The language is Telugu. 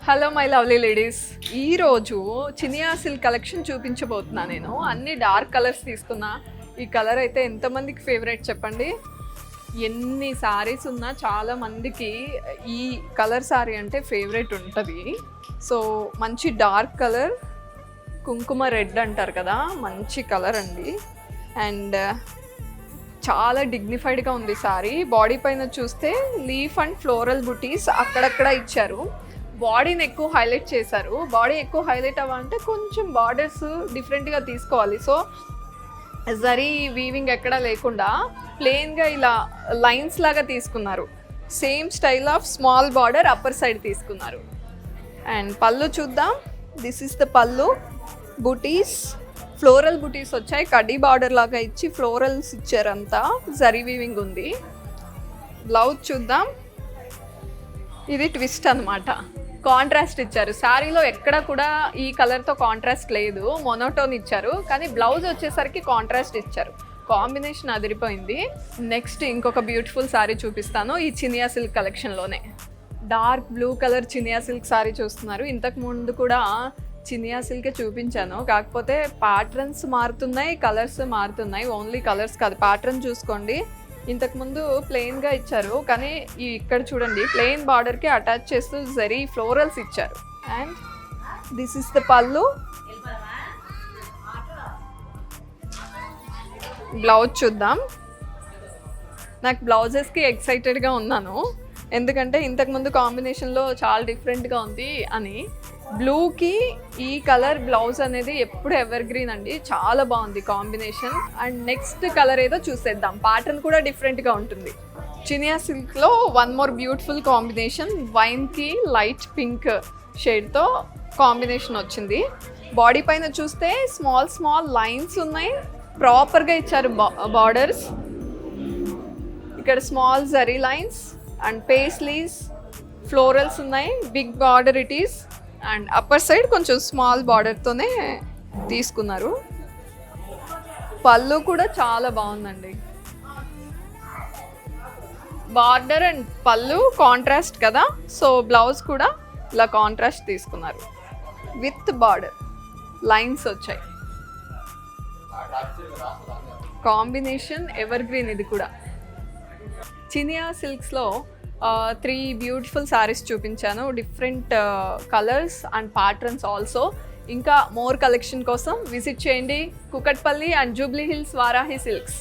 హలో మై లవ్లీ లేడీస్, ఈరోజు చినియా సిల్క్ కలెక్షన్ చూపించబోతున్నా. నేను అన్ని డార్క్ కలర్స్ తీసుకున్నా. ఈ కలర్ అయితే ఎంతమందికి ఫేవరెట్ చెప్పండి. ఎన్ని సారీస్ ఉన్నా చాలా మందికి ఈ కలర్ సారీ అంటే ఫేవరెట్ ఉంటుంది. సో మంచి డార్క్ కలర్, కుంకుమ రెడ్ అంటారు కదా, మంచి కలర్ అండి. అండ్ చాలా డిగ్నిఫైడ్గా ఉంది సారీ. బాడీ పైన చూస్తే లీఫ్ అండ్ ఫ్లోరల్ బుటీస్ అక్కడక్కడ ఇచ్చారు. బాడీని ఎక్కువ హైలైట్ చేశారు. బాడీ ఎక్కువ హైలైట్ అవ్వాలంటే కొంచెం బార్డర్స్ డిఫరెంట్గా తీసుకోవాలి. సో జరీ వీవింగ్ ఎక్కడా లేకుండా ప్లెయిన్గా ఇలా లైన్స్ లాగా తీసుకున్నారు. Same style of small border upper side తీసుకున్నారు. అండ్ పళ్ళు చూద్దాం. దిస్ ఇస్ ద పళ్ళు. బుటీస్, ఫ్లోరల్ బుటీస్ వచ్చాయి. కడ్డీ బార్డర్ లాగా ఇచ్చి ఫ్లోరల్స్ ఇచ్చారంతా. జరీ వీవింగ్ ఉంది. బ్లౌజ్ చూద్దాం. ఇది ట్విస్ట్ అనమాట. కాంట్రాస్ట్ ఇచ్చారు. శారీలో ఎక్కడ కూడా ఈ కలర్తో కాంట్రాస్ట్ లేదు, మొనోటోన్ ఇచ్చారు. కానీ బ్లౌజ్ వచ్చేసరికి కాంట్రాస్ట్ ఇచ్చారు. కాంబినేషన్ అదిరిపోయింది. నెక్స్ట్ ఇంకొక బ్యూటిఫుల్ శారీ చూపిస్తాను ఈ చినియా సిల్క్ కలెక్షన్లోనే. Dark blue colour Chiniya silk sari చూస్తున్నారు. ఇంతకు ముందు కూడా చినియా సిల్కే చూపించాను, కాకపోతే ప్యాటర్న్స్ మారుతున్నాయి, కలర్స్ మారుతున్నాయి. ఓన్లీ కలర్స్ కాదు, ప్యాటర్న్ చూసుకోండి. ఇంతకుముందు ప్లెయిన్గా ఇచ్చారు, కానీ ఇక్కడ చూడండి ప్లెయిన్ బార్డర్కి అటాచ్ చేస్తూ జరీ ఫ్లోరల్స్ ఇచ్చారు. అండ్ దిస్ ఇస్ ద పళ్ళు. బ్లౌజ్ చూద్దాం. నాకు బ్లౌజెస్కి ఎక్సైటెడ్గా ఉన్నాను, ఎందుకంటే ఇంతకుముందు కాంబినేషన్లో చాలా డిఫరెంట్గా ఉంది అని. బ్లూకి ఈ కలర్ బ్లౌజ్ అనేది ఎప్పుడు ఎవర్ గ్రీన్ అండి, చాలా బాగుంది కాంబినేషన్. అండ్ నెక్స్ట్ కలర్ ఏదో చూసేద్దాం. ప్యాటర్న్ కూడా డిఫరెంట్గా ఉంటుంది. చినియా సిల్క్లో వన్ మోర్ బ్యూటిఫుల్ కాంబినేషన్. వైన్కి లైట్ పింక్ షేడ్తో కాంబినేషన్ వచ్చింది. బాడీ పైన చూస్తే స్మాల్ స్మాల్ లైన్స్ ఉన్నాయి, ప్రాపర్గా ఇచ్చారు బార్డర్స్. ఇక్కడ small zari lines and paisleys, florals ఉన్నాయి. Big border it is. And upper side కొంచెం స్మాల్ బార్డర్తోనే తీసుకున్నారు. పళ్ళు కూడా చాలా బాగుందండి. బార్డర్ అండ్ పళ్ళు కాంట్రాస్ట్ కదా, సో బ్లౌజ్ కూడా ఇలా కాంట్రాస్ట్ తీసుకున్నారు. విత్ బార్డర్ లైన్స్ వచ్చాయి. Combination ever green. ఇది కూడా చినియా సిల్క్స్లో 3 బ్యూటిఫుల్ శారీస్ చూపించాను. Different colours and patterns also. ఇంకా మోర్ కలెక్షన్ కోసం విజిట్ చేయండి కుకట్పల్లి అండ్ జూబ్లీ హిల్స్ వారాహి సిల్క్స్.